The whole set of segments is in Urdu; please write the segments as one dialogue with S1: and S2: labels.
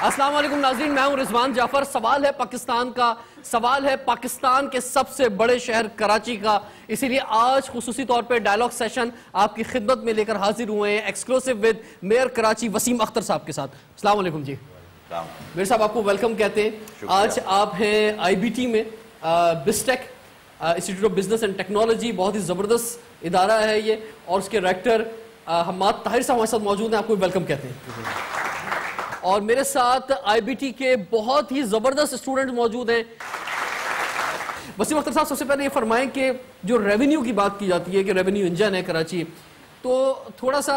S1: السلام علیکم ناظرین، میں ہوں رضوان جعفر۔ سوال ہے پاکستان کا، سوال ہے پاکستان کے سب سے بڑے شہر کراچی کا، اسی لیے آج خصوصی طور پہ ڈائیلاگ سیشن آپ کی خدمت میں لے کر حاضر ہوئے ہیں exclusive with mayor Karachi Waseem Akhtar صاحب کے ساتھ۔ السلام علیکم جی۔ میئر صاحب آپ کو ویلکم کہتے ہیں۔ آج آپ ہیں آئی بی ٹی میں، بسٹیک institute of business and technology, بہت ہی زبردست ادارہ ہے یہ، اور اس کے ریکٹر حماد طاہر صاحب ہمارے ساتھ موجود ہیں، آپ کو ویلکم کہتے ہیں۔ اور میرے ساتھ آئی بی ٹی کے بہت ہی زبردست اسٹوڈنٹ موجود ہیں۔ وسیم اختر صاحب، سب سے پہلے یہ فرمائیں کہ جو ریونیو کی بات کی جاتی ہے کہ ریونیو انجن ہے کراچی، تو تھوڑا سا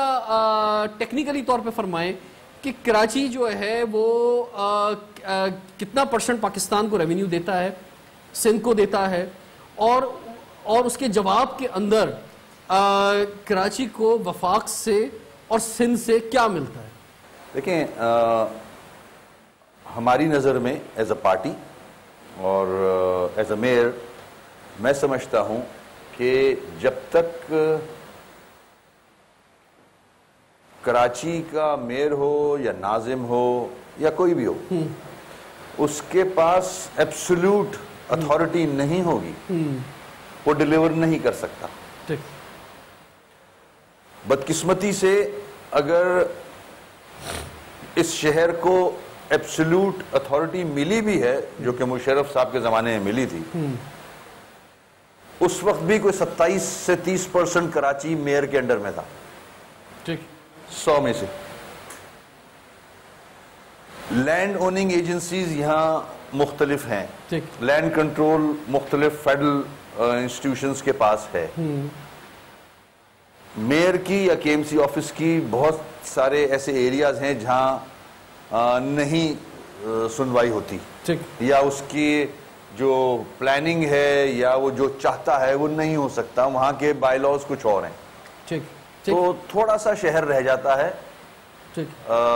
S1: ٹیکنیکلی طور پہ فرمائیں کہ کراچی جو ہے وہ کتنا پرسنٹ پاکستان کو ریونیو دیتا ہے، سندھ کو دیتا ہے، اور اس کے جواب کے اندر کراچی کو وفاق سے اور سندھ سے کیا ملتا ہے؟
S2: دیکھیں، ہماری نظر میں ایز اے پارٹی اور ایز اے میئر میں سمجھتا ہوں کہ جب تک کراچی کا میئر ہو یا ناظم ہو یا کوئی بھی ہو، اس کے پاس ایبسولوٹ اتھارٹی نہیں ہوگی، وہ ڈیلیور نہیں کر سکتا۔ بدقسمتی سے اگر اس شہر کو ایبسولوٹ اتھارٹی ملی بھی ہے، جو کہ مشرف صاحب کے زمانے میں ملی تھی، اس وقت بھی کوئی 27 سے 30% کراچی میئر کے انڈر میں تھا، 100 میں سے۔ لینڈ اوننگ ایجنسیز یہاں مختلف ہیں، لینڈ کنٹرول مختلف فیڈرل انسٹیٹیوشنز کے پاس ہے، میئر کی یا کے ایم سی آفس کی بہت سارے ایسے ایریاز ہیں جہاں نہیں سنوائی ہوتی، یا اس کی جو پلاننگ ہے یا وہ جو چاہتا ہے وہ نہیں ہو سکتا، وہاں کے بائی لاز کچھ اور ہیں، تو تھوڑا سا شہر رہ جاتا ہے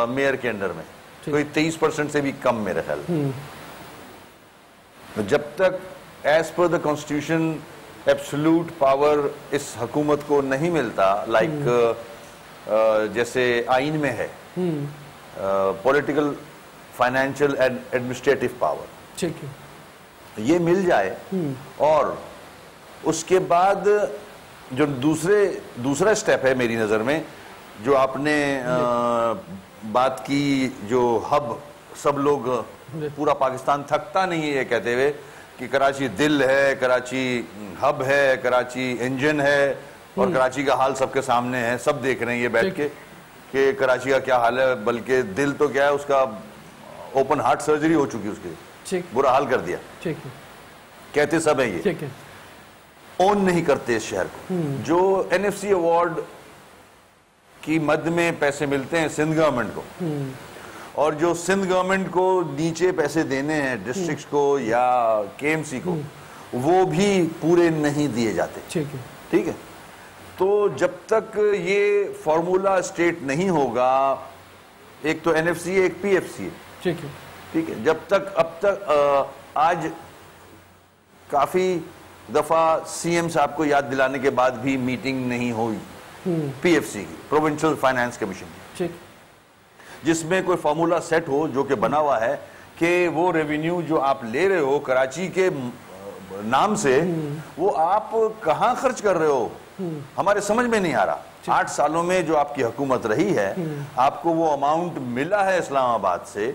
S2: میئر کے انڈر میں، کوئی 23% سے بھی کم میرے خیال۔ جب تک as per the constitution absolute power اس حکومت کو نہیں ملتا، لائک جیسے آئین میں ہے political, financial and administrative power, یہ مل جائے، اور اس کے بعد جو دوسرا سٹیپ ہے میری نظر میں، جو آپ نے بات کی، جو ہب، سب لوگ پورا پاکستان تھکتا نہیں ہے یہ کہتے ہوئے کہ کراچی دل ہے، کراچی ہب ہے، کراچی انجن ہے، اور کراچی کا حال سب کے سامنے ہے، سب دیکھ رہے ہیں یہ بیٹھ کے کہ کراچی کا کیا حال ہے، بلکہ دل تو کیا ہے، اس کا اوپن ہارٹ سرجری ہو چکی، اس کے برا حال کر دیا، کہتے سب ہیں، یہ اون نہیں کرتے اس شہر کو۔ جو این ایف سی ایوارڈ کی مد میں پیسے ملتے ہیں سندھ گورنمنٹ کو، اور جو سندھ گورنمنٹ کو نیچے پیسے دینے ہیں ڈسٹرکٹس کو یا کے ایم سی کو، وہ بھی پورے نہیں دیے جاتے، ٹھیک ہے؟ تو جب تک یہ فارمولا اسٹیٹ نہیں ہوگا، ایک تو این ایف سی ہے، ایک پی ایف سی ہے، ٹھیک ہے، جب تک اب تک آج کافی دفعہ سی ایم صاحب کو یاد دلانے کے بعد بھی میٹنگ نہیں ہوئی پی ایف سی کی، پروونشل فائنانس کمیشن کی، جس میں کوئی فارمولا سیٹ ہو جو کہ بنا ہوا ہے کہ وہ ریونیو جو آپ لے رہے ہو کراچی کے نام سے، وہ آپ کہاں خرچ کر رہے ہو، ہمارے سمجھ میں نہیں آ رہا۔ 8 سالوں میں جو آپ کی حکومت رہی ہے، آپ کو وہ اماؤنٹ ملا ہے اسلام آباد سے،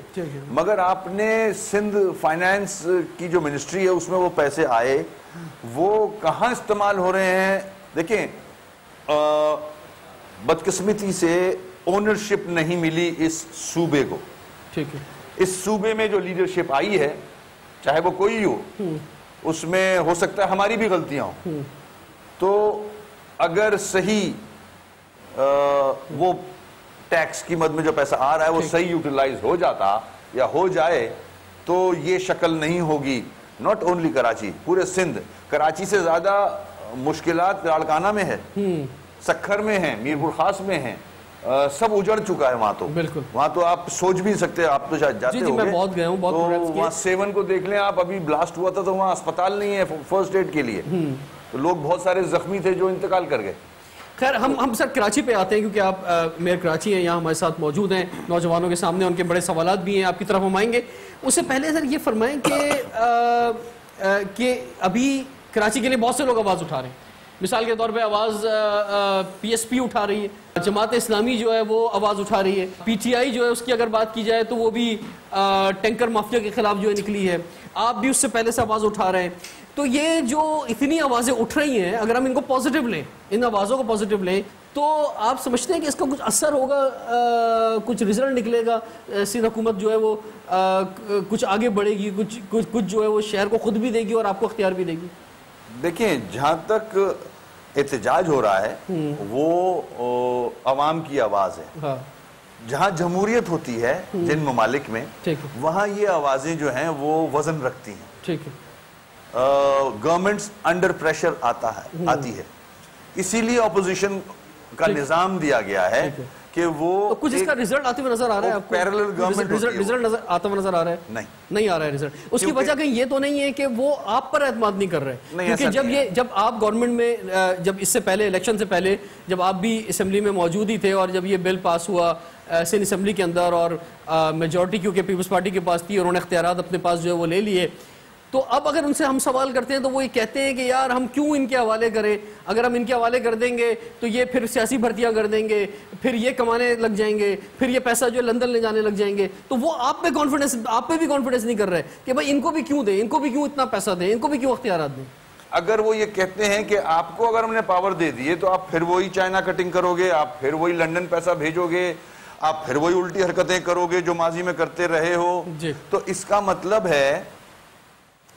S2: مگر آپ نے سندھ فائنانس کی جو منسٹری ہے اس میں وہ پیسے آئے، وہ کہاں استعمال ہو رہے ہیں؟ دیکھیں، بدقسمتی سے اونرشپ نہیں ملی اس صوبے کو، اس صوبے میں جو لیڈرشپ آئی ہے، چاہے وہ کوئی ہو، اس میں ہو سکتا ہے ہماری بھی غلطیاں ہوں، تو اگر صحیح وہ ٹیکس کی مد میں جو پیسہ آ رہا ہے وہ صحیح یوٹیلائز ہو جاتا یا ہو جائے، تو یہ شکل نہیں ہوگی۔ ناٹ اونلی کراچی، پورے سندھ، کراچی سے زیادہ مشکلات لاڑکانہ میں ہے، سکھر میں ہیں، میرپور خاص میں ہیں، سب اجڑ چکا ہے وہاں تو، وہاں تو آپ سوچ بھی نہیں سکتے، آپ تو شاید جاتے ہوں گے، تو وہاں 7 کو دیکھ لیں آپ، ابھی بلاسٹ ہوا تھا تو وہاں اسپتال نہیں ہے فرسٹ ایڈ کے لیے، تو لوگ بہت سارے زخمی تھے جو انتقال کر گئے،
S1: خیر ہم سر کراچی پہ آتے ہیں کیونکہ آپ میئر کراچی ہیں, یہاں ہمارے ساتھ موجود ہیں, نوجوانوں کے سامنے ان کے بڑے سوالات بھی ہیں, آپ کی طرف ہم آئیں گے. اس سے پہلے سر یہ فرمائیں کہ ابھی کراچی کے لیے بہت سے لوگ آواز اٹھا رہے ہیں. مثال کے طور پہ آواز پی ایس پی اٹھا رہی ہے, جماعت اسلامی جو ہے وہ آواز اٹھا رہی ہے, پی ٹی آئی جو ہے اس کی اگر بات کی جائے تو وہ بھی ٹینکر مافیا کے خلاف جو ہے نکلی ہے, آپ بھی اس سے پہلے سے آواز اٹھا رہے ہیں. تو یہ جو اتنی آوازیں اٹھ رہی ہیں, اگر ہم ان کو پازیٹیو لیں, ان آوازوں کو پازیٹیو لیں, تو آپ سمجھتے ہیں کہ اس کا کچھ اثر ہوگا, کچھ رزلٹ نکلے گا, سندھ حکومت جو ہے وہ کچھ آگے بڑھے گی, کچھ جو ہے وہ شہر کو خود بھی دے گی اور آپ کو اختیار بھی دے گی؟
S2: دیکھیں, جہاں تک احتجاج ہو رہا ہے وہ عوام کی آواز ہے. جہاں جمہوریت ہوتی ہے جن ممالک میں, وہاں یہ آوازیں جو ہیں وہ وزن رکھتی ہیں. ٹھیک ہے, گورنمنٹس انڈر پریشر آتی ہے, اسی لیے اپوزیشن کا نظام دیا گیا ہے کہ وہ
S1: کچھ اس کا رزلٹ آتے ہوئے نظر آ رہا ہے آپ کو؟
S2: پیرلل گورنمنٹ
S1: رزلٹ آتا ہوا نظر آ رہا ہے؟ نہیں آ رہا ہے رزلٹ. اس کی وجہ کہیں یہ تو نہیں ہے کہ وہ آپ پر اعتماد نہیں کر رہے, کیونکہ جب آپ گورنمنٹ میں, جب اس سے پہلے الیکشن سے پہلے جب آپ بھی اسمبلی میں موجود ہی تھے, اور جب یہ بل پاس ہوا سندھ اسمبلی کے اندر, اور میجورٹی کیونکہ پیپلز پارٹی کے پاس تھی, انہوں نے اختیارات اپنے پاس جو ہے وہ لے لیے, تو اب اگر ان سے ہم سوال کرتے ہیں تو وہ یہ کہتے ہیں کہ یار ہم کیوں ان کے حوالے کریں, اگر ہم ان کے حوالے کر دیں گے تو یہ پھر سیاسی بھرتیاں کر دیں گے, پھر یہ کمانے لگ جائیں گے, پھر یہ پیسہ جو ہے لندن لے جانے لگ جائیں گے. تو وہ آپ پہ بھی کانفیڈنس نہیں کر رہے کہ بھائی ان کو بھی کیوں دیں, ان کو بھی کیوں اتنا پیسہ دیں, ان کو بھی کیوں اختیارات دیں.
S2: اگر وہ یہ کہتے ہیں کہ آپ کو اگر ہم نے پاور دے دیے تو آپ پھر وہی چائنا کٹنگ کرو گے, آپ پھر وہی لندن پیسہ بھیجو گے, آپ پھر وہی الٹی حرکتیں کرو گے جو ماضی میں کرتے رہے ہو, تو اس کا مطلب ہے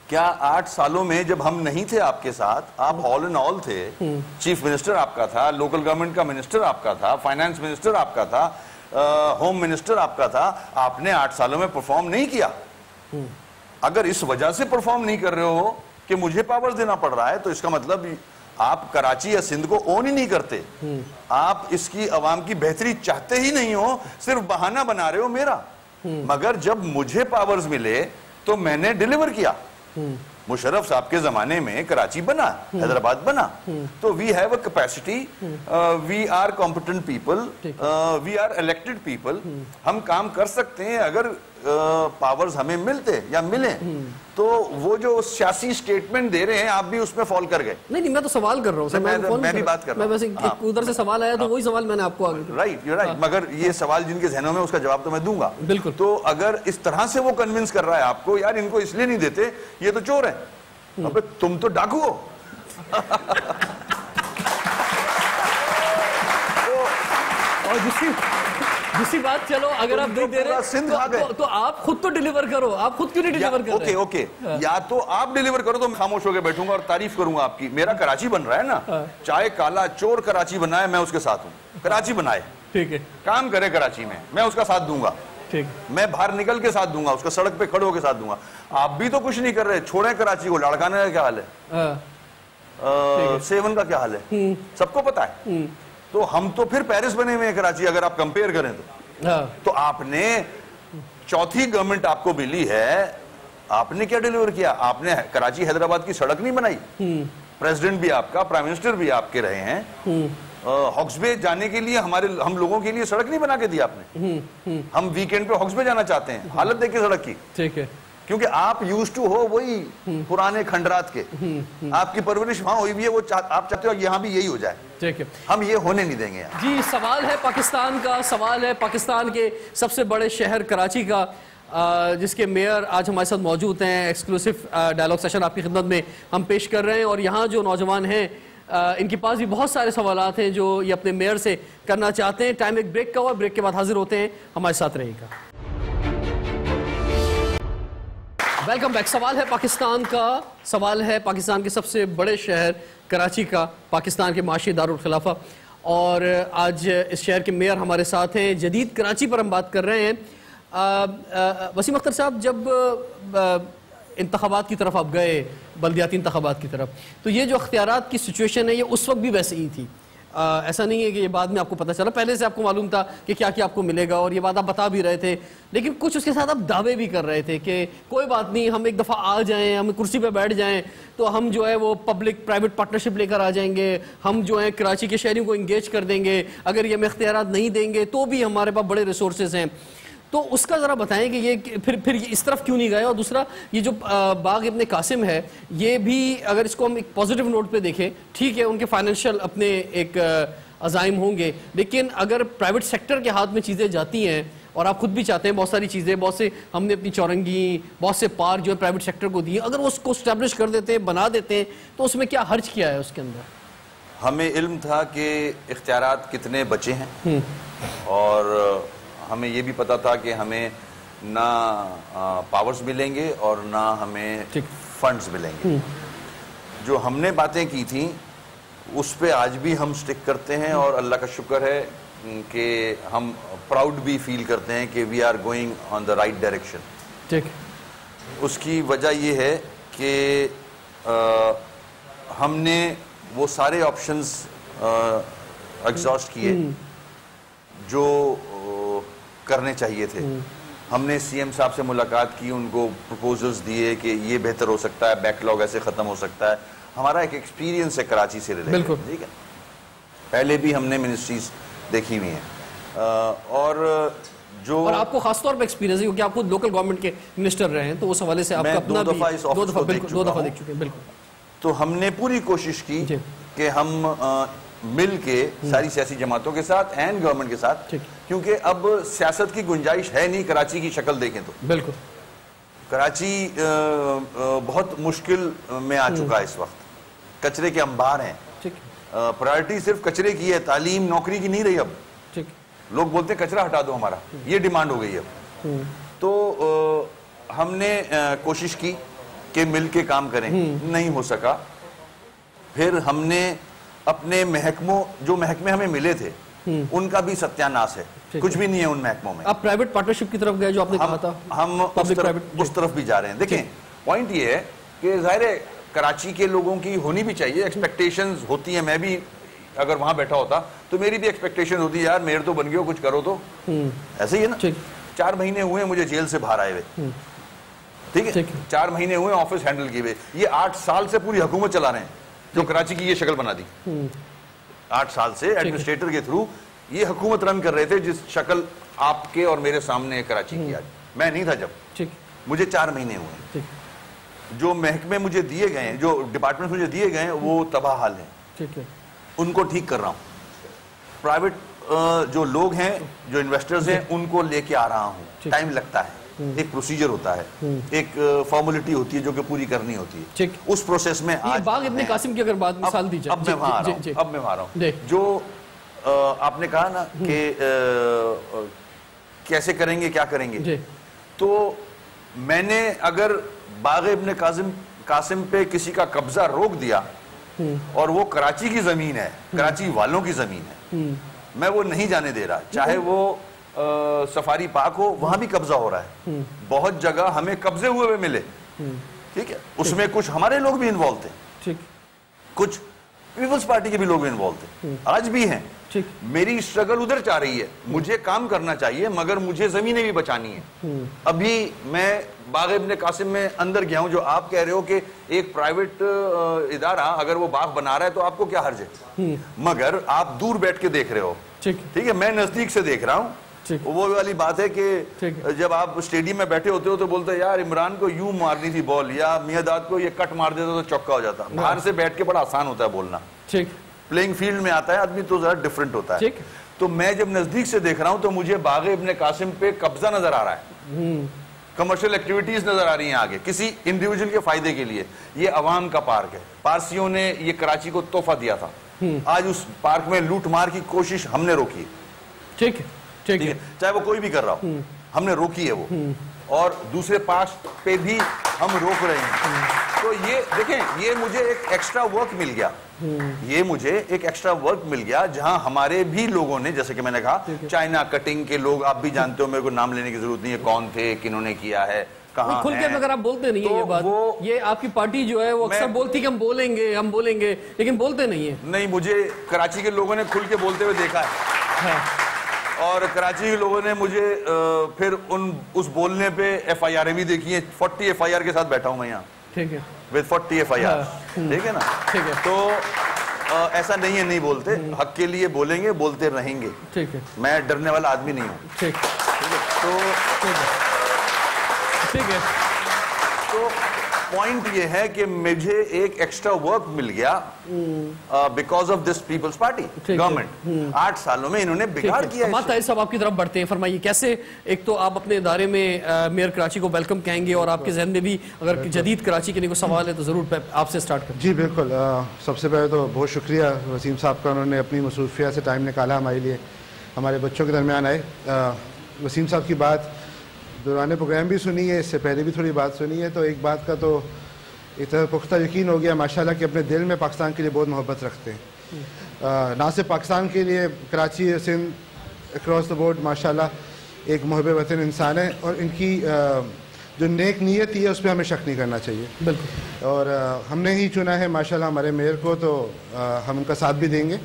S2: کیا 8 سالوں میں جب ہم نہیں تھے آپ کے ساتھ, آپ آل ان آل تھے, چیف منسٹر آپ کا تھا, لوکل گورنمنٹ کا منسٹر آپ کا تھا, فائنانس منسٹر آپ کا تھا, ہوم منسٹر آپ کا تھا, آپ نے 8 سالوں میں پرفارم نہیں کیا. اگر اس وجہ سے پرفارم نہیں کر رہے ہو کہ مجھے پاور دینا پڑ رہا ہے, تو اس کا مطلب آپ کراچی یا سندھ کو اون ہی نہیں کرتے, آپ اس کی عوام کی بہتری چاہتے ہی نہیں ہو, صرف بہانہ بنا رہے ہو میرا. مگر جب مجھے پاورز ملے تو میں نے ڈیلیور کیا. مشرف صاحب کے زمانے میں کراچی بنا, حیدرآباد بنا, تو we have a capacity, we are competent people, we are elected people, ہم کام کر سکتے ہیں. اگر پاورز ہمیں ملتے یا ملیں تو وہ جو سیاسی سٹیٹمنٹ دے رہے ہیں آپ بھی اس میں فال کر گئے.
S1: نہیں میں تو سوال کر رہا ہوں,
S2: میں بھی بات کر رہا ہوں,
S1: ویسے ادھر سے سوال آیا تو وہی سوال میں نے آپ کو آگے.
S2: رائٹ, یو رائٹ, مگر یہ سوال جن کے ذہنوں میں اس کا جواب تو میں دوں گا.
S1: بالکل.
S2: تو اگر اس طرح سے وہ کنونس کر رہا ہے آپ کو, یار ان کو اس لیے نہیں دیتے, یہ تو چور ہیں, ابے تم تو ڈاکو ہو.
S1: اور دوسری بات, چلو اگر آپ نہیں دے رہے تو آپ خود تو ڈیلیور کرو, آپ خود کیوں نہیں ڈیلیور کر رہے؟
S2: اوکے, یا تو آپ ڈیلیور کرو تو میں خاموش ہو کے بیٹھوں گا اور تعریف کروں گا آپ کی. میرا کراچی بن رہا ہے نا, چاہے کالا چور کراچی بنائے میں اس کے ساتھ ہوں, کراچی بنائے, ٹھیک ہے, کام کرے کراچی میں اس کا ساتھ دوں گا, میں باہر نکل کے ساتھ دوں گا, اس کا سڑک پہ کھڑے ہو کے ساتھ دوں گا. آپ بھی تو کچھ نہیں کر رہے, چھوڑیں کراچی کو, لاڑکانے کا کیا حال ہے, سیون کا کیا حال ہے, سب کو پتا ہے. تو ہم تو پھر پیرس بنے ہوئے ہیں کراچی, اگر آپ کمپیئر کریں تو آپ نے چوتھی گورنمنٹ آپ کو ملی ہے, آپ نے کیا ڈیلیور کیا؟ آپ نے کراچی حیدرآباد کی سڑک نہیں بنائی, پریزیڈنٹ بھی آپ کا, پرائم منسٹر بھی آپ کے رہے ہیں, ہاکس بے جانے کے لیے ہم لوگوں کے لیے سڑک نہیں بنا کے دی آپ نے, ہم ویکینڈ پہ ہاکس بے جانا چاہتے ہیں, حالت دیکھیں سڑک کی. ٹھیک ہے, کیونکہ آپ یوز ٹو ہو وہی پرانے کھنڈرات کے, آپ کی پرورش وہاں ہوئی بھی ہے, وہ آپ چاہتے ہو یہاں بھی یہی ہو جائے. ٹھیک ہے, ہم یہ ہونے نہیں دیں گے.
S1: جی, سوال ہے پاکستان کا, سوال ہے پاکستان کے سب سے بڑے شہر کراچی کا, جس کے میئر آج ہمارے ساتھ موجود ہیں. ایکسکلوسیو ڈائلاگ سیشن آپ کی خدمت میں ہم پیش کر رہے ہیں, اور یہاں جو نوجوان ہیں ان کے پاس بھی بہت سارے سوالات ہیں جو یہ اپنے میئر سے کرنا چاہتے ہیں. ٹائم ایک بریک کا ہوا, بریک کے بعد حاضر ہوتے ہیں, ہمارے ساتھ رہے گا. Welcome back. سوال ہے پاکستان کا, سوال ہے پاکستان کے سب سے بڑے شہر کراچی کا, پاکستان کے معاشی دارالخلافہ, اور آج اس شہر کے میئر ہمارے ساتھ ہیں. جدید کراچی پر ہم بات کر رہے ہیں. وسیم اختر صاحب, جب انتخابات کی طرف آپ گئے, بلدیاتی انتخابات کی طرف, تو یہ جو اختیارات کی سچویشن ہے یہ اس وقت بھی ویسے ہی تھی. ایسا نہیں ہے کہ یہ بعد میں آپ کو پتہ چلا, پہلے سے آپ کو معلوم تھا کہ کیا کیا آپ کو ملے گا, اور یہ بات آپ بتا بھی رہے تھے, لیکن کچھ اس کے ساتھ آپ دعوے بھی کر رہے تھے کہ کوئی بات نہیں, ہم ایک دفعہ آ جائیں, ہم کرسی پہ بیٹھ جائیں تو ہم جو ہے وہ پبلک پرائیویٹ پارٹنرشپ لے کر آ جائیں گے, ہم جو ہے کراچی کے شہریوں کو انگیج کر دیں گے, اگر یہ ہمیں اختیارات نہیں دیں گے تو بھی ہمارے پاس بڑے ریسورسز ہیں. تو اس کا ذرا بتائیں کہ یہ پھر اس طرف کیوں نہیں گئے. اور دوسرا یہ جو باغ ابن قاسم ہے, یہ بھی اگر اس کو ہم ایک پازیٹیو نوٹ پہ دیکھیں, ٹھیک ہے ان کے فائنینشیل اپنے ایک عزائم ہوں گے, لیکن اگر پرائیویٹ سیکٹر کے ہاتھ میں چیزیں جاتی ہیں, اور آپ خود بھی چاہتے ہیں بہت ساری چیزیں, بہت سے ہم نے اپنی چورنگی, بہت سے پارک جو ہے پرائیویٹ سیکٹر کو دیے, اگر وہ اس کو اسٹیبلش کر دیتے ہیں, بنا دیتے ہیں, تو اس میں کیا حرج کیا ہے اس کے اندر؟
S2: ہمیں علم تھا کہ اختیارات کتنے بچے ہیں, اور ہمیں یہ بھی پتا تھا کہ ہمیں نہ پاورز ملیں گے اور نہ ہمیں فنڈز ملیں گے. جو ہم نے باتیں کی تھیں اس پہ آج بھی ہم سٹک کرتے ہیں, اور اللہ کا شکر ہے کہ ہم پراؤڈ بھی فیل کرتے ہیں کہ we are going on the right direction. اس کی وجہ یہ ہے کہ ہم نے وہ سارے آپشنز ایگزاسٹ کیے جو کرنے چاہیے تھے. ہم نے سی ایم صاحب سے ملاقات کی, ان کو پروپوزلز دیے کہ یہ بہتر ہو سکتا ہے, بیک لاگ ایسے ختم ہو سکتا ہے. ہمارا ایک ایکسپیرینس ہے کراچی سے ریلیٹڈ, ٹھیک ہے, پہلے بھی ہم نے منسٹریز دیکھی ہوئی ہیں, اور آپ
S1: کو خاص طور پہ ایکسپیرینس ہے کیونکہ آپ خود لوکل گورنمنٹ کے منسٹر رہے ہیں, تو اس حوالے سے آپ کا اپنا بھی 2 دفعہ دیکھ چکے ہیں. بالکل.
S2: تو ہم نے پوری کوشش کی کہ ہم مل کے ساری سیاسی جماعتوں کے ساتھ اینڈ گورنمنٹ کے ساتھ, کیونکہ اب سیاست کی گنجائش ہے نہیں. کراچی کی شکل دیکھیں تو
S1: بالکل
S2: کراچی بہت مشکل میں آ چکا ہے اس وقت. کچرے کے انبار ہیں, پرائرٹی صرف کچرے کی ہے, تعلیم نوکری کی نہیں رہی. اب لوگ بولتے ہیں کچرا ہٹا دو ہمارا, یہ ڈیمانڈ ہو گئی اب. تو ہم نے کوشش کی کہ مل کے کام کریں, نہیں ہو سکا. پھر ہم نے اپنے محکموں, جو محکمے ہمیں ملے تھے ان کا بھی ستیاناش ہے, کچھ بھی نہیں ہے ان محکموں میں.
S1: آپ پرائیویٹ پارٹنرشپ کی طرف گئے جو آپ نے کہا تھا,
S2: ہم اس طرف بھی جا رہے ہیں. دیکھیں پوائنٹ یہ ہے کہ ظاہر ہے کراچی کے لوگوں کی ہونی بھی چاہیے, ایکسپیکٹیشنز ہوتی ہیں. میں بھی اگر وہاں بیٹھا ہوتا تو میری بھی ایکسپیکٹیشن ہوتی ہے, یار میئر تو بن گئے ہو, کچھ کرو تو. ایسے ہی ہے نا. 4 مہینے ہوئے مجھے جیل سے باہر آئے ہوئے, ٹھیک ہے, 4 مہینے ہوئے آفس ہینڈل کیے ہوئے. یہ 8 سال سے پوری حکومت چلا رہے ہیں جو کراچی کی یہ شکل بنا دی. 8 سال سے ایڈمنسٹریٹر کے تھرو یہ حکومت رن کر رہے تھے جس شکل آپ کے اور میرے سامنے کراچی کی آج. میں نہیں تھا جب, مجھے 4 مہینے ہوئے. جو محکمے مجھے دیے گئے ہیں, جو ڈپارٹمنٹ مجھے دیے گئے ہیں, وہ تباہ حال ہیں. ان کو ٹھیک کر رہا ہوں. پرائیویٹ جو لوگ ہیں, جو انویسٹرز ہیں, ان کو لے کے آ رہا ہوں. ٹائم لگتا ہے, ایک پروسیجر ہوتا ہے, ایک فارمولیٹی ہوتی ہے جو کہ پوری کرنی ہوتی ہے. اس پروسیس میں آج
S1: باغ ابن قاسم کی اگر بات مثال دی جائے,
S2: اب میں وہاں آ رہا ہوں. جو آپ نے کہا نا کہ کیسے کریں گے, کیا کریں گے, تو میں نے اگر باغ ابن قاسم پہ کسی کا قبضہ روک دیا, اور وہ کراچی کی زمین ہے, کراچی والوں کی زمین ہے, میں وہ نہیں جانے دے رہا. چاہے وہ سفاری پارک ہو, وہاں بھی قبضہ ہو رہا ہے. بہت جگہ ہمیں قبضے ہوئے ملے, ٹھیک ہے, اس میں کچھ ہمارے لوگ بھی انوالو تھے, کچھ پیپلز پارٹی کے بھی لوگ انوالو تھے, آج بھی ہیں. میری اسٹرگل ادھر چاہ رہی ہے, مجھے کام کرنا چاہیے, مگر مجھے زمینیں بھی بچانی ہیں. ابھی میں باغ ابن قاسم میں اندر گیا ہوں. جو آپ کہہ رہے ہو کہ ایک پرائیویٹ ادارہ اگر وہ باغ بنا رہا ہے تو آپ کو کیا حرج ہے, مگر آپ دور بیٹھ کے دیکھ رہے ہو, ٹھیک ہے, میں نزدیک سے دیکھ رہا ہوں. وہ والی بات ہے کہ جب آپ اسٹیڈیم میں بیٹھے ہوتے ہو تو بولتے یار عمران کو یوں مارنی تھی بال, یا میاں داد کو یہ کٹ مار دیتا تو چوکا ہو جاتا. باہر سے بیٹھ کے بڑا آسان ہوتا ہے بولنا, پلینگ فیلڈ میں آتا ہے آدمی تو ذرا ڈیفرنٹ ہوتا ہے. تو میں جب نزدیک سے دیکھ رہا ہوں تو مجھے باغ ابن قاسم پہ قبضہ نظر آ رہا ہے, کمرشل ایکٹیویٹیز نظر آ رہی ہیں آگے کسی انڈیویجول کے فائدے کے لیے. یہ عوام کا پارک ہے, پارسیوں نے یہ کراچی کو تحفہ دیا تھا. آج اس پارک میں لوٹ مار کی کوشش ہم نے روکی, ٹھیک ہے, چاہے وہ کوئی بھی کر رہا ہو, ہم نے روکی ہے وہ, اور دوسرے پارک پہ بھی ہم روک رہے ہیں. تو یہ دیکھیں, یہ مجھے ایک ایکسٹرا ورک مل گیا, جہاں ہمارے بھی لوگوں نے, جیسے کہ میں نے کہا چائنا کٹنگ کے لوگ, آپ بھی جانتے ہو, میرے کو نام لینے کی ضرورت نہیں ہے کون تھے, کنہوں نے کیا ہے, کہاں
S1: کھل کے اگر آپ بولتے نہیں ہیں یہ بات, یہ آپ کی پارٹی جو ہے وہ اکثر بولتی کہ ہم بولیں گے لیکن بولتے نہیں ہیں.
S2: نہیں, مجھے کراچی کے لوگوں نے کھل کے بولتے ہوئے دیکھا ہے, اور کراچی کے لوگوں نے مجھے پھر اس بولنے پہ ایف آئی آر بھی دیکھی ہیں. 40 ایف آئی آر کے ساتھ بیٹھا ہوں میں یہاں,
S1: ٹھیک ہے,
S2: with 40 ایف آئی آر, ٹھیک ہے نا. تو ایسا نہیں ہے نہیں بولتے, حق کے لیے بولیں گے, بولتے رہیں گے.
S1: ٹھیک ہے,
S2: میں ڈرنے والا آدمی نہیں ہوں.
S1: ٹھیک
S2: تو
S1: ٹھیک ہے.
S2: تو پوائنٹ یہ ہے کہ مجھے ایک ایکسٹرا ورک مل گیا because of this Peoples Party government. 8 سالوں میں انہوں نے بگاڑ کیا.
S1: احمد طاہر صاحب آپ کی طرف بڑھتے ہیں, فرمائیے کیسے ایک تو آپ اپنے ادارے میں میئر کراچی کو ویلکم کہیں گے, اور آپ کے ذہن میں بھی اگر جدید کراچی کے لیے کوئی سوال ہے تو ضرور آپ سے سٹارٹ کریں.
S3: جی بالکل, سب سے پہلے تو بہت شکریہ وسیم صاحب کا, انہوں نے اپنی مصروفیت سے ٹائم نکالا ہمارے لیے, ہمارے بچوں کے درمیان آئے. وسیم صاحب کی بات دوران پروگرام بھی سنی ہے, اس سے پہلے بھی تھوڑی بات سنی ہے, تو ایک بات کا تو اتنا پختہ یقین ہو گیا ماشاءاللہ کہ اپنے دل میں پاکستان کے لیے بہت محبت رکھتے ہیں. نہ صرف پاکستان کے لیے, Karachi, Sindh, across the board ماشاءاللہ ایک محب وطن انسان ہے, اور ان کی جو نیک نیت ہے اس پہ ہمیں شک نہیں کرنا چاہیے.
S1: بالکل,
S3: اور ہم نے ہی چنا ہے ماشاءاللہ ہمارے میئر کو, تو ہم ان کا ساتھ بھی دیں گے,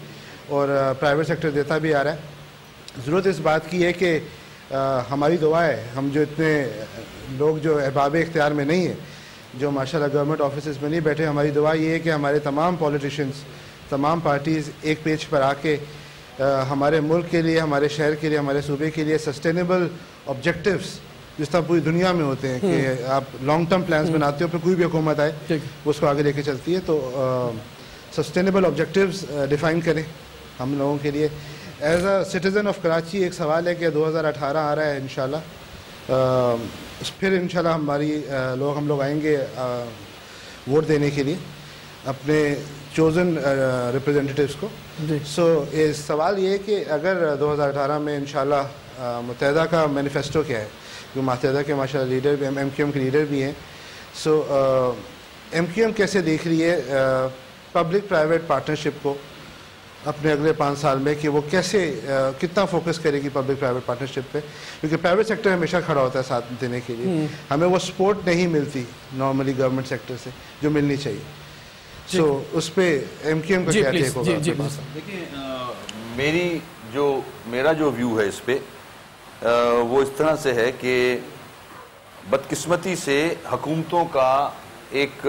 S3: اور پرائیویٹ سیکٹر دیتا بھی آ رہا ہے. ضرورت اس بات کی ہے کہ ہماری دعا ہے, ہم جو اتنے لوگ جو احباب اختیار میں نہیں ہیں, جو ماشاءاللہ گورنمنٹ آفیسز میں نہیں بیٹھے, ہماری دعا یہ ہے کہ ہمارے تمام پولیٹیشنز, تمام پارٹیز ایک پیج پر آ کے ہمارے ملک کے لیے, ہمارے شہر کے لیے, ہمارے صوبے کے لیے سسٹینیبل آبجیکٹیوز جس طرح پوری دنیا میں ہوتے ہیں کہ آپ لانگ ٹرم پلانز بناتے ہو, پھر کوئی بھی حکومت آئے اس کو آگے لے کے چلتی ہے, تو سسٹینیبل آبجیکٹیوز ڈیفائن کریں ہم لوگوں کے لیے. As a citizen of Karachi ایک سوال ہے کہ 2018 آ رہا ہے انشاءاللہ, پھر انشاءاللہ ہم لوگ آئیں گے ووٹ دینے کے لیے اپنے چوزن ریپرزینٹیٹیوز کو. سو سوال یہ ہے کہ اگر 2018 میں انشاءاللہ متحدہ کا مینیفیسٹو کیا ہے, جو متحدہ کے ماشاءاللہ لیڈر بھی, ایم کیو ایم کے لیڈر بھی ہیں, سو ایم کیو ایم کیسے دیکھ رہی ہے پبلک پرائیویٹ پارٹنرشپ کو اپنے اگلے 5 سال میں, کہ وہ کیسے کتنا فوکس کرے گی پبلک پرائیویٹ پارٹنرشپ پہ, کیونکہ پرائیویٹ سیکٹر ہمیشہ کھڑا ہوتا ہے ساتھ دینے کے لیے, ہمیں وہ سپورٹ نہیں ملتی نارملی گورنمنٹ سیکٹر سے جو ملنی چاہیے. سو اس پہ ایم کیو ایم کا کیا ٹیک ہوگا؟
S2: دیکھیں, میرا جو ویو ہے اس پہ وہ اس طرح سے ہے کہ بدقسمتی سے حکومتوں کا ایک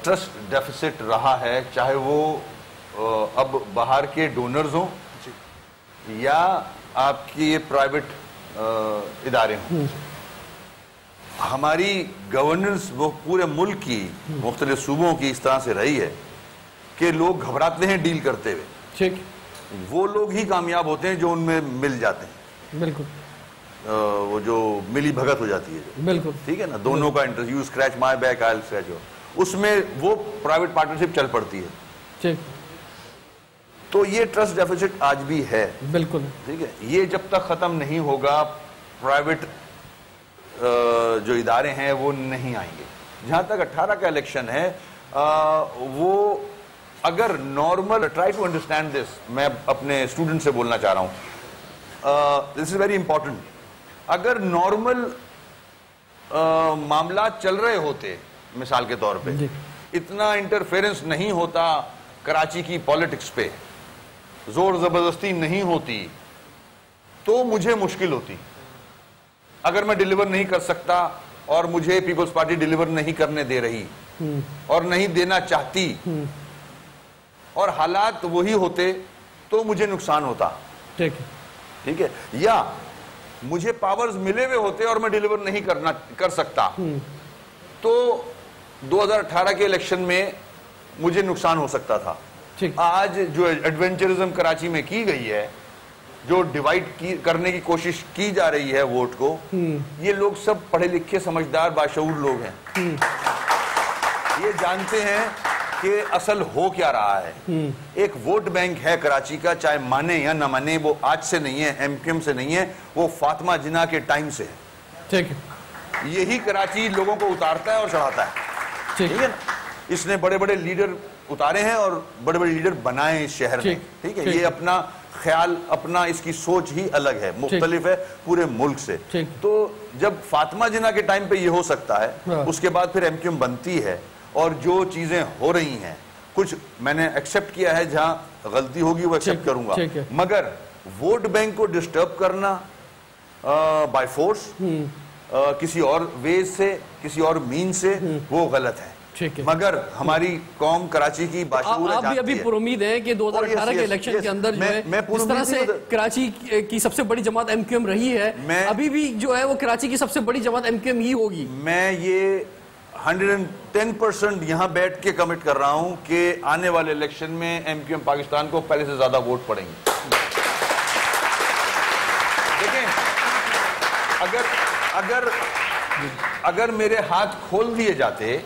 S2: ٹرسٹ ڈیفیسٹ رہا ہے, چاہے وہ اب باہر کے ڈونرز ہوں یا آپ کی یہ پرائیویٹ ادارے ہوں. ہماری گورننس وہ پورے ملک کی مختلف صوبوں کی اس طرح سے رہی ہے کہ لوگ گھبراتے ہیں ڈیل کرتے ہوئے.
S1: ٹھیک,
S2: وہ لوگ ہی کامیاب ہوتے ہیں جو ان میں مل جاتے ہیں.
S1: بالکل,
S2: وہ جو ملی بھگت ہو جاتی ہے,
S1: بالکل,
S2: ٹھیک ہے نا, دونوں کا interest, you scratch my back I will scratch your, اس میں وہ پرائیویٹ پارٹنرشپ چل پڑتی ہے.
S1: ٹھیک,
S2: تو یہ ٹرسٹ ڈیفیسٹ آج بھی ہے.
S1: بالکل,
S2: ٹھیک ہے, یہ جب تک ختم نہیں ہوگا پرائیویٹ جو ادارے ہیں وہ نہیں آئیں گے. جہاں تک 18 کا الیکشن ہے, وہ اگر normal, try to understand this, میں اپنے اسٹوڈنٹ سے بولنا چاہ رہا ہوں, دس از ویری امپورٹنٹ. اگر نارمل معاملات چل رہے ہوتے, مثال کے طور پہ اتنا انٹرفیرنس نہیں ہوتا کراچی کی پالیٹکس پہ, زور زبردستی نہیں ہوتی, تو مجھے مشکل ہوتی. اگر میں ڈیلیور نہیں کر سکتا اور مجھے پیپلز پارٹی ڈیلیور نہیں کرنے دے رہی اور نہیں دینا چاہتی, اور حالات وہی ہوتے, تو مجھے نقصان ہوتا. ٹھیک ہے, یا مجھے پاورز ملے ہوئے ہوتے اور میں ڈیلیور نہیں کر سکتا, تو 2018 کے الیکشن میں مجھے نقصان ہو سکتا تھا. آج جو ایڈونچرزم کراچی میں کی گئی ہے, جو ڈیوائڈ کرنے کی کوشش کی جا رہی ہے ووٹ کو, یہ لوگ سب پڑھے لکھے سمجھدار باشعور لوگ ہیں. یہ جانتے ہیں کہ اصل ہو کیا رہا ہے. ایک ووٹ بینک ہے کراچی کا, چاہے مانے یا نہ مانے, وہ آج سے نہیں ہے, ایم کیو ایم سے نہیں ہے, وہ فاطمہ جناح کے ٹائم سے ہے. یہی کراچی لوگوں کو اتارتا ہے اور چڑھاتا ہے. ٹھیک ہے نا, اس نے بڑے بڑے لیڈر اتارے ہیں اور بڑے بڑے لیڈر بنائے اس شہر میں. ٹھیک ہے, یہ اپنا خیال, اپنا اس کی سوچ ہی الگ ہے, مختلف ہے پورے ملک سے. تو جب فاطمہ جناح کے ٹائم پہ یہ ہو سکتا ہے, اس کے بعد پھر ایم کیو ایم بنتی ہے, اور جو چیزیں ہو رہی ہیں کچھ میں نے ایکسپٹ کیا ہے, جہاں غلطی ہوگی وہ ایکسپٹ کروں گا, مگر ووٹ بینک کو ڈسٹرب کرنا بائی فورس کسی اور ویز سے, کسی اور مین سے, وہ غلط ہے. مگر ہماری قوم کراچی کی باشعور
S1: آپ بھی ابھی پر امید ہیں کہ 2018 کے الیکشن کے اندر جو ہے اس طرح سے کراچی کی سب سے بڑی جماعت ایم کیو ایم رہی ہے, ابھی بھی جو ہے وہ کراچی کی سب سے بڑی جماعت ایم کیو ایم ہی ہوگی.
S2: میں یہ 110% یہاں بیٹھ کے کمٹ کر رہا ہوں کہ آنے والے الیکشن میں ایم کیو ایم پاکستان کو پہلے سے زیادہ ووٹ پڑیں گے. دیکھیں, اگر میرے ہاتھ کھول دیے جاتے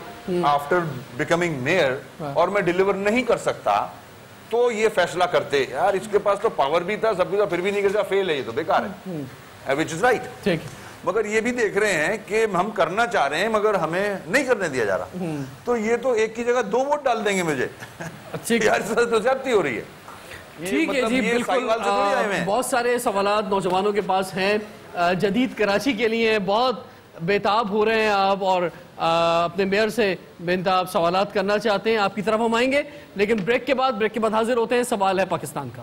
S2: آفٹر بیکمنگ میئر اور میں ڈیلیور نہیں کر سکتا تو یہ فیصلہ کرتے, یار اس کے پاس تو پاور بھی تھا, سب بھی تھا, پھر بھی نہیں کرتا, فیل ہے, یہ تو بیکار ہے, which is right. مگر یہ بھی دیکھ رہے ہیں کہ ہم کرنا چاہ رہے ہیں مگر ہمیں نہیں کرنے دیا جا رہا, تو یہ تو ایک کی جگہ 2 ووٹ ڈال دیں گے مجھے, یار تو زیادتی ہو رہی ہے.
S1: ٹھیک ہے جی, بالکل. بہت سارے سوالات نوجوانوں کے پاس ہیں جدید کراچی کے لیے, بہت بیتاب ہو رہے ہیں آپ, اور اپنے میئر سے بےانتہا سوالات کرنا چاہتے ہیں, آپ کی طرف ہم آئیں گے, لیکن بریک کے بعد حاضر ہوتے ہیں. سوال ہے پاکستان کا.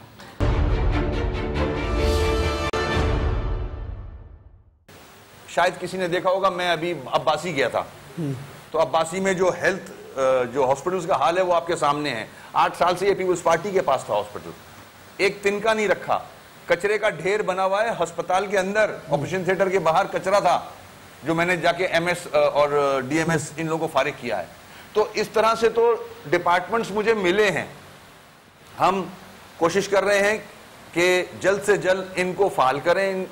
S2: شاید کسی نے دیکھا ہوگا, میں ابھی عباسی گیا تھا, تو عباسی میں جو ہیلتھ جو ہاسپٹلز کا حال ہے وہ آپ کے سامنے ہے. 8 سال سے یہ پیپلز پارٹی کے پاس تھا ہاسپٹل, ایک تنکا نہیں رکھا, کچرے کا ڈھیر بنا ہوا ہے ہسپتال کے اندر, آپریشن تھیٹر کے باہر کچرا تھا جو میں نے جا کے ایم ایس اور ڈی ایم ایس ان لوگوں کو فارغ کیا ہے. تو اس طرح سے تو ڈپارٹمنٹس مجھے ملے ہیں, ہم کوشش کر رہے ہیں کہ جلد سے جلد ان کو فعال کریں, ان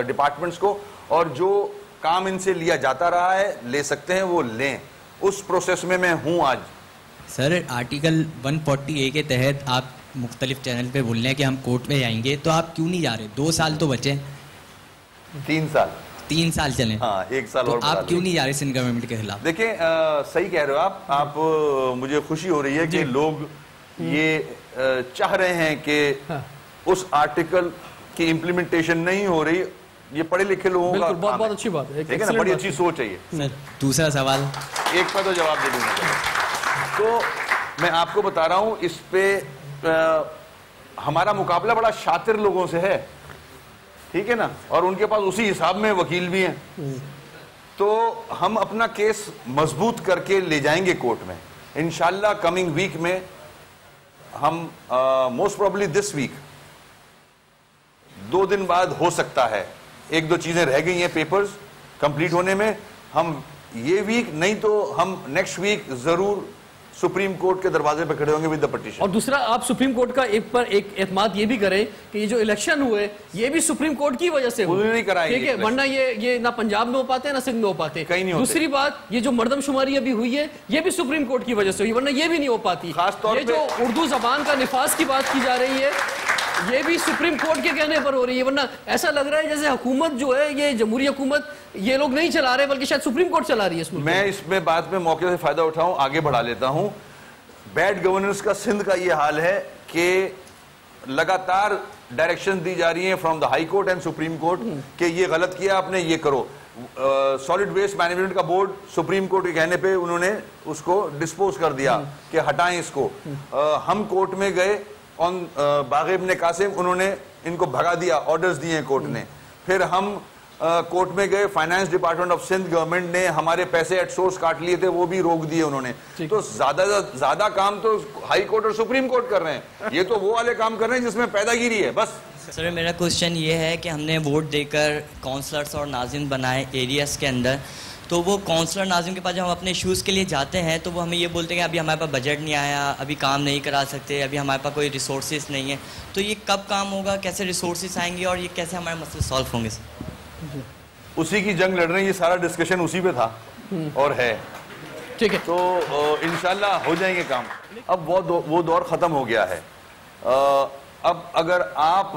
S2: ڈپارٹمنٹس کو, اور جو کام ان سے لیا جاتا رہا ہے لے سکتے ہیں وہ لیں, اس پروسیس میں ہوں آج.
S4: سر, آرٹیکل 140A کے تحت آپ مختلف چینل پہ بول رہے ہیں کہ ہم کورٹ میں جائیں گے, تو آپ کیوں نہیں جا رہے؟ 2 سال تو بچے, 3 سال چلیں,
S2: ہاں 1 سال اور
S4: آپ کیوں نہیں جا رہے سندھ گورنمنٹ کے خلاف؟
S2: دیکھیں, صحیح کہہ رہے ہو آپ, مجھے خوشی ہو رہی ہے کہ لوگ یہ چاہ رہے ہیں کہ اس آرٹیکل کی امپلیمنٹیشن نہیں ہو رہی. یہ پڑھے لکھے لوگوں کا
S1: بہت اچھی بات ہے,
S2: ٹھیک ہے نا, بڑی اچھی سوچ ہے یہ.
S4: دوسرا سوال,
S2: ایک کا تو جواب دے دوں گا. تو میں آپ کو بتا رہا ہوں, اس پہ ہمارا مقابلہ بڑا شاطر لوگوں سے ہے, ٹھیک ہے نا, اور ان کے پاس اسی حساب میں وکیل بھی ہیں, تو ہم اپنا کیس مضبوط کر کے لے جائیں گے کورٹ میں انشاءاللہ. کمنگ ویک میں ہم موسٹ پروبلی دس ویک, 2 دن بعد ہو سکتا ہے, 1-2 چیزیں رہ گئی ہیں پیپرز کمپلیٹ ہونے میں, ہم یہ ویک نہیں تو ہم نیکسٹ ویک ضرور سپریم کورٹ کے دروازے پہ کھڑے ہوں گے ود دی پٹیشن.
S1: اور دوسرا, آپ سپریم کورٹ کا ایک اعتماد یہ بھی کریں کہ یہ جو الیکشن ہوئے یہ بھی سپریم کورٹ کی وجہ سے ہوئے, ٹھیک ہے, ورنہ یہ نہ پنجاب میں ہو پاتے نہ سندھ میں ہو پاتے. دوسری بات, یہ جو مردم شماری ابھی ہوئی ہے یہ بھی سپریم کورٹ کی وجہ سے ہوئی, ورنہ یہ بھی نہیں ہو پاتی. یہ جو اردو زبان کا نفاذ کی بات کی جا رہی ہے یہ بھی سپریم کورٹ کے کہنے پر ہو رہی ہے, ورنہ ایسا لگ رہا ہے جیسے حکومت جو ہے یہ جمہوری حکومت یہ لوگ نہیں چلا رہے بلکہ شاید سپریم کورٹ چلا رہی ہے.
S2: میں اس میں بات میں موقع سے فائدہ اٹھاؤں, آگے بڑھا لیتا ہوں. بیڈ گورننس کا سندھ کا یہ حال ہے کہ لگاتار ڈائریکشن دی جا رہی ہیں from the high court and supreme court کہ یہ غلط کیا آپ نے, یہ کرو. سالڈ ویسٹ مینجمنٹ کا بورڈ سپریم کورٹ کے کہنے پہ انہوں نے اس کو ڈسپوز کر دیا کہ ہٹائیں اس کو. ہم کورٹ میں گئے آن باغ ابن قاسم, انہوں نے ان کو بھگا دیا, آرڈرز دیے کورٹ نے. پھر ہم کورٹ میں گئے, finance department of Sindh government نے ہمارے پیسے ایٹ سورس کاٹ لیے تھے, وہ بھی روک دیے انہوں نے. تو زیادہ کام تو ہائی کورٹ اور سپریم کورٹ کر رہے ہیں, یہ تو وہ والے کام کر رہے ہیں جس میں پیدا گیری ہے بس.
S4: سر, میرا کوشچن یہ ہے کہ ہم نے ووٹ دے کر کونسلرز اور ناظم بنائے ایریاز کے اندر, تو وہ کونسلر ناظم کے پاس جب ہم اپنے ایشوز کے لیے جاتے ہیں تو وہ ہمیں یہ بولتے ہیں کہ ابھی ہمارے پاس بجٹ نہیں آیا, ابھی کام نہیں کرا سکتے, ابھی ہمارے پاس کوئی ریسورسز نہیں ہے. تو یہ کب کام ہوگا, کیسے ریسورسز آئیں گے, اور یہ کیسے ہمارے مسئلے سالو ہوں گے؟
S2: اسی کی جنگ لڑ رہے ہیں, یہ سارا ڈسکشن اسی پہ تھا اور ہے,
S1: ٹھیک ہے,
S2: تو انشاءاللہ ہو جائیں گے کام. اب وہ دور ختم ہو گیا ہے. اب اگر آپ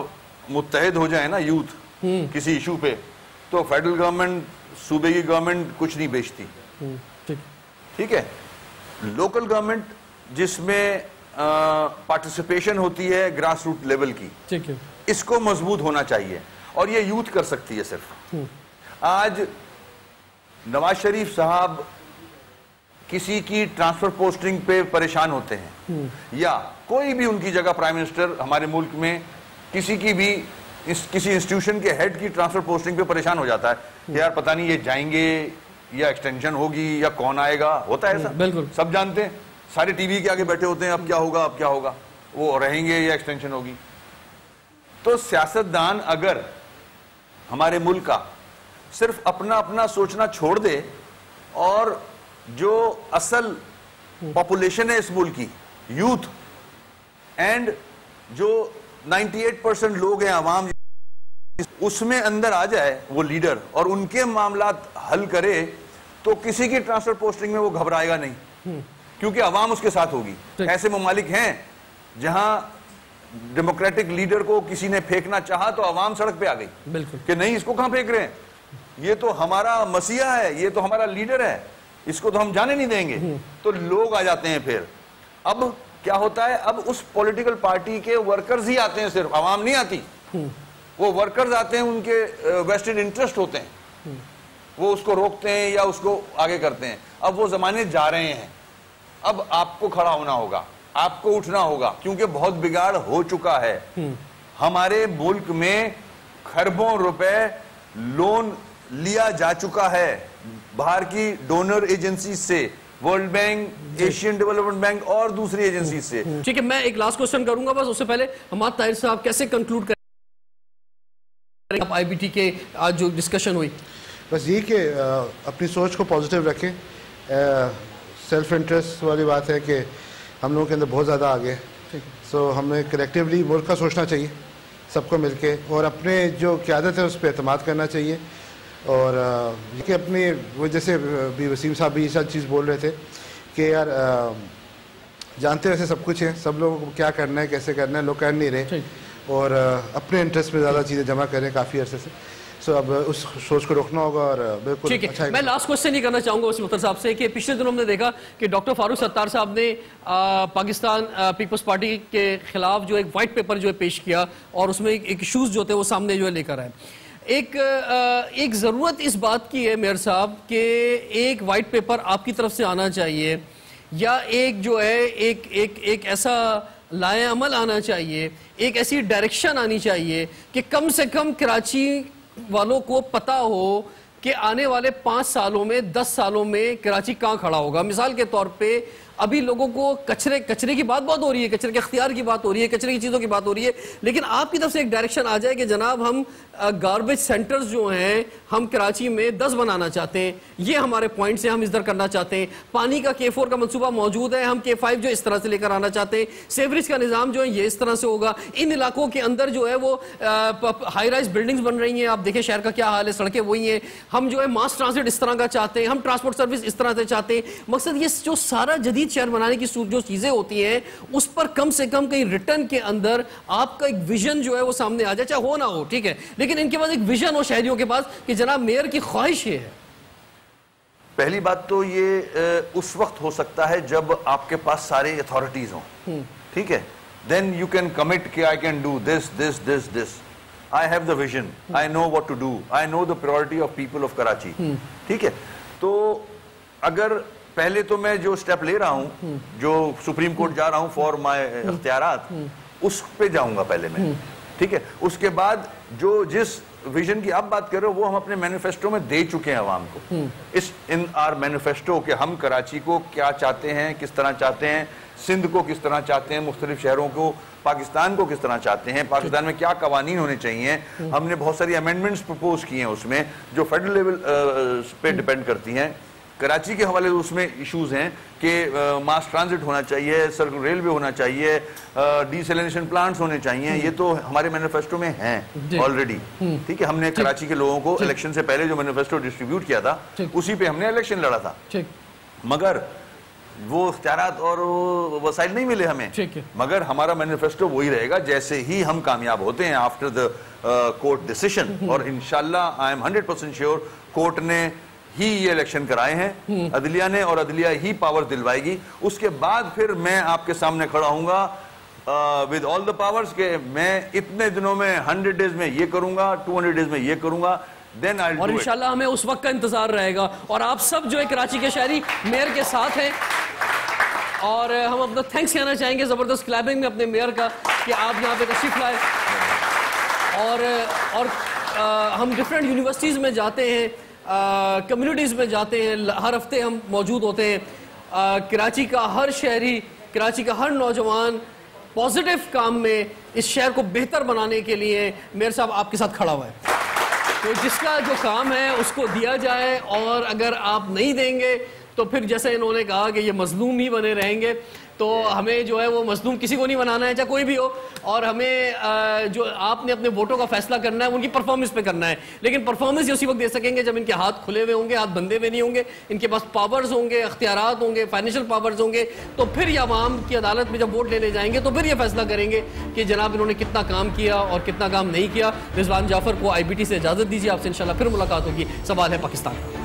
S2: متحد ہو جائیں نا یوتھ کسی ایشو پہ, تو فیڈرل گورنمنٹ, صوبے کی گورنمنٹ کچھ نہیں بیچتی, ٹھیک ہے. لوکل گورنمنٹ جس میں پارٹیسپیشن ہوتی ہے گراس روٹ لیول کی, اس کو مضبوط ہونا چاہیے, اور یہ یوتھ کر سکتی ہے صرف. آج نواز شریف صاحب کسی کی ٹرانسفر پوسٹنگ پہ پریشان ہوتے ہیں یا کوئی بھی ان کی جگہ پرائم منسٹر ہمارے ملک میں کسی کی بھی کسی انسٹیٹیوشن کے ہیڈ کی ٹرانسفر پوسٹنگ پہ پریشان ہو جاتا ہے کہ یار پتہ نہیں یہ جائیں گے یا ایکسٹینشن ہوگی یا کون آئے گا. ہوتا ہے ایسا,
S1: بالکل
S2: سب جانتے ہیں, سارے ٹی وی کے آگے بیٹھے ہوتے ہیں اب کیا ہوگا اب کیا ہوگا, وہ رہیں گے یا ایکسٹینشن ہوگی. تو سیاستدان اگر ہمارے ملک کا صرف اپنا اپنا سوچنا چھوڑ دے اور جو اصل پاپولیشن ہے اس ملک کی, یوتھ اینڈ جو 98% لوگ ہیں عوام, اس میں اندر آ جائے وہ لیڈر اور ان کے معاملات حل کرے, تو کسی کی ٹرانسفر پوسٹنگ میں وہ گھبرائے گا نہیں, کیونکہ عوام اس کے ساتھ ہوگی. ایسے ممالک ہیں جہاں ڈیموکریٹک لیڈر کو کسی نے پھینکنا چاہا تو عوام سڑک پہ آ گئی کہ نہیں اس کو کہاں پھینک رہے ہیں, یہ تو ہمارا مسیحا ہے, یہ تو ہمارا لیڈر ہے, اس کو تو ہم جانے نہیں دیں گے. تو لوگ آ جاتے ہیں. پھر اب کیا ہوتا ہے, اب اس پولیٹیکل پارٹی کے ورکرز ہی آتے ہیں, صرف عوام نہیں آتی. وہ ورکرز آتے ہیں, ان کے ویسٹڈ انٹرسٹ ہوتے ہیں, وہ اس کو روکتے ہیں یا اس کو آگے کرتے ہیں. اب وہ زمانے جا رہے ہیں, اب آپ کو کھڑا ہونا ہوگا, آپ کو اٹھنا ہوگا, کیونکہ بہت بگاڑ ہو چکا ہے. ہمارے ملک میں کھربوں روپے لون لیا جا چکا ہے باہر کی ڈونر ایجنسی سے, world bank, Asian development bank اور دوسری ایجنسی سے.
S1: ٹھیک ہے, میں ایک لاسٹ کوسچن کروں گا بس, اس سے پہلے حماد طاہر صاحب کیسے کنکلوڈ کریں آپ آئی بی ٹی کے آج جو ڈسکشن ہوئی؟
S3: بس یہ کہ اپنی سوچ کو پازیٹیو رکھیں. سیلف انٹرسٹ والی بات ہے کہ ہم لوگوں کے اندر بہت زیادہ آگے, سو ہمیں کلیکٹیولی ملک کا سوچنا چاہیے سب کو مل کے, اور اپنے جو قیادت ہے اس پہ اعتماد کرنا چاہیے. اور کہ اپنی وہ جیسے بھی وسیم صاحب بھی یہ سب چیز بول رہے تھے کہ یار جانتے ویسے سب کچھ ہے, سب لوگوں کو کیا کرنا ہے کیسے کرنا ہے لوگ کر نہیں رہے, اور اپنے انٹرسٹ پہ زیادہ چیزیں جمع کریں کافی عرصے سے. سو اب اس سوچ کو روکنا ہوگا. اور بالکل
S1: ٹھیک ہے,
S3: اچھا
S1: میں لاسٹ کوسچن یہ کرنا چاہوں گا وسیم اختر صاحب سے کہ پچھلے دنوں ہم نے دیکھا کہ ڈاکٹر فاروق ستار صاحب نے پاکستان پیپلز پارٹی کے خلاف جو ایک وائٹ پیپر جو ہے پیش کیا, اور اس میں ایک ایشوز جو تھے وہ سامنے جو ہے لے کر آئے. ایک ضرورت اس بات کی ہے میئر صاحب کہ ایک وائٹ پیپر آپ کی طرف سے آنا چاہیے, یا ایک جو ہے ایک ایسا لائے عمل آنا چاہیے, ایک ایسی ڈائریکشن آنی چاہیے کہ کم سے کم کراچی والوں کو پتا ہو کہ آنے والے 5 سالوں میں 10 سالوں میں کراچی کہاں کھڑا ہوگا. مثال کے طور پہ ابھی لوگوں کو کچرے کی بات بہت ہو رہی ہے, کچرے کے اختیار کی بات ہو رہی ہے, کچرے کی چیزوں کی بات ہو رہی ہے, لیکن آپ کی طرف سے ایک ڈائریکشن آ جائے کہ جناب ہم گاربیج سینٹرز جو ہیں ہم کراچی میں 10 بنانا چاہتے ہیں, یہ ہمارے پوائنٹس ہیں, ہم ادھر کرنا چاہتے ہیں. پانی کا K4 کا منصوبہ موجود ہے, ہم K5 جو اس طرح سے لے کر آنا چاہتے ہیں. سیوریج کا نظام جو ہے یہ اس طرح سے ہوگا. ان علاقوں کے اندر جو ہے وہ ہائی رائز بلڈنگز بن رہی ہیں, آپ دیکھیں شہر کا کیا حال ہے, سڑکیں وہی ہیں. ہم جو ہے ماس ٹرانزٹ اس طرح کا چاہتے ہیں, ہم ٹرانسپورٹ سروس اس طرح سے چاہتے ہیں. مقصد یہ جو سارا جدید شہر بنانے کی جو چیزیں ہوتی ہیں اس پر کم سے کم کہیں ریٹرن کے اندر آپ کا ایک ویژن جو ہے وہ سامنے آ جائے, چاہے ہو نہ ہو, ٹھیک ہے, لیکن ان کے پاس ایک ویژن ہو شہریوں کے پاس کہ جناب میئر کی خواہش یہ ہے.
S2: پہلی بات تو یہ اس وقت ہو سکتا ہے جب آپ کے پاس سارے اتھارٹیز ہوں, ٹھیک ہے, then you can commit کہ I can do this. I have the vision, I know what to do, I know the priority of people of Karachi. ٹھیک ہے, تو اگر پہلے تو میں جو سٹیپ لے رہا ہوں, جو سپریم کورٹ جا رہا ہوں فار مائی اختیارات, اس پہ جاؤں گا پہلے میں, ٹھیک ہے. اس کے بعد جو جس ویژن کی آپ بات کر رہے ہو وہ ہم اپنے مینیفیسٹو میں دے چکے ہیں عوام کو. ان آر مینیفیسٹو کہ ہم کراچی کو کیا چاہتے ہیں, کس طرح چاہتے ہیں, سندھ کو کس طرح چاہتے ہیں, مختلف شہروں کو, پاکستان کو کس طرح چاہتے ہیں, پاکستان میں کیا قوانین ہونے چاہیے. ہم نے بہت ساری امینڈمنٹس پرپوز کی ہیں اس میں جو فیڈرل لیول پہ ڈیپینڈ کرتی ہیں. کراچی کے حوالے سے اس میں ایشوز ہیں کہ ماس ٹرانزٹ ہونا چاہیے, سرکل ریلوے ہونا چاہیے, ڈیسیلینیشن پلانٹس ہونے چاہیے. یہ تو ہمارے مینیفیسٹو میں ہیں آلریڈی, ٹھیک ہے. ہم نے کراچی کے لوگوں کو الیکشن سے پہلے جو مینیفیسٹو ڈسٹریبیوٹ کیا تھا اسی پہ ہم نے الیکشن لڑا تھا, مگر وہ اختیارات اور وسائل نہیں ملے ہمیں. مگر ہمارا مینیفیسٹو وہی رہے گا جیسے ہی ہم کامیاب ہوتے ہیں آفٹر دا کورٹ ڈیسیشن, اور انشاءاللہ آئی ایم 100% شیور کورٹ نے ہی یہ الیکشن کرائے ہیں, عدلیہ نے, اور عدلیہ ہی پاور دلوائے گی. اس کے بعد پھر میں آپ کے سامنے کھڑا ہوں گا ود آل دا پاورز کہ میں اتنے دنوں میں 100 ڈیز میں یہ کروں گا, 200 ڈیز میں یہ کروں گا. then I'll
S1: اور
S2: do it.
S1: انشاءاللہ ہمیں اس وقت کا انتظار رہے گا. اور آپ سب جو ہے کراچی کے شہری میئر کے ساتھ ہیں, اور ہم اپنا تھینکس کہنا چاہیں گے زبردست کلیپنگ میں اپنے میئر کا کہ آپ یہاں پہ تشریف لائے. اور ہم ڈفرینٹ یونیورسٹیز میں جاتے ہیں, کمیونٹیز میں جاتے ہیں, ہر ہفتے ہم موجود ہوتے ہیں. کراچی کا ہر شہری, کراچی کا ہر نوجوان پازیٹیو کام میں اس شہر کو بہتر بنانے کے لیے میئر صاحب آپ کے ساتھ کھڑا ہوا ہے. تو جس کا جو کام ہے اس کو دیا جائے, اور اگر آپ نہیں دیں گے تو پھر جیسے انہوں نے کہا کہ یہ مظلوم ہی بنے رہیں گے. تو ہمیں جو ہے وہ مظلوم کسی کو نہیں بنانا ہے, چاہے کوئی بھی ہو, اور ہمیں جو آپ نے اپنے ووٹوں کا فیصلہ کرنا ہے ان کی پرفارمنس پہ کرنا ہے. لیکن پرفارمنس اسی وقت دے سکیں گے جب ان کے ہاتھ کھلے ہوئے ہوں گے, ہاتھ بندے ہوئے نہیں ہوں گے, ان کے پاس پاورز ہوں گے, اختیارات ہوں گے, فائنینشیل پاورز ہوں گے. تو پھر یہ عوام کی عدالت میں جب ووٹ لینے جائیں گے تو پھر یہ فیصلہ کریں گے کہ جناب انہوں نے کتنا کام کیا اور کتنا کام نہیں کیا. رضوان جعفر کو IBT سے اجازت دیجیے, آپ سے انشاءاللہ پھر ملاقات ہوگی. سوال ہے پاکستان.